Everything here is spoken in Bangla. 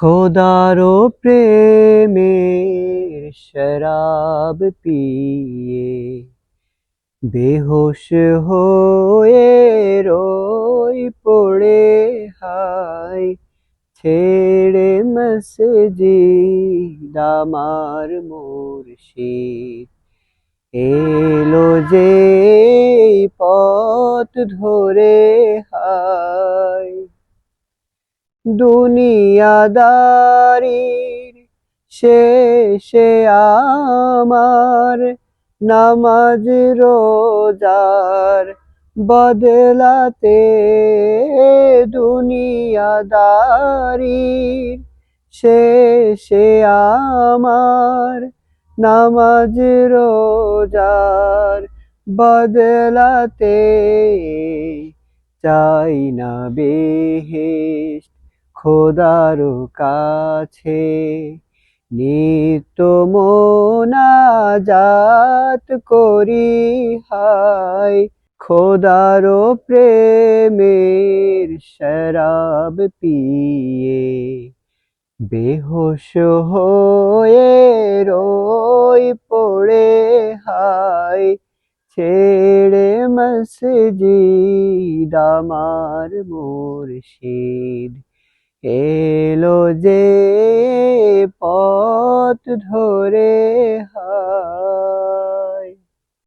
খোদারো প্রেমের শরাব পিয়ে বেহুশ হয়ে রই পড়ে হায় ছেড়ে মসজিদ আমার মুর্শিদ এলো যে পথ ধরে হায় দুনিয়াদারির শেষে আমার নামাজ রোজার বদলাতে দুনিয়াদারির শেষে আমার নামাজ রোজার বদলাতে চাই না বেহেশত খোদারো কাছে নিত্য মোনাজাত করি হায় খোদারো প্রেমের শরাব পিয়ে বেহুশ হয়ে রই পড়ে হায় ছেড়ে মসজিদ আমার মুর্শিদ এলো যে পথ ধরে হায়।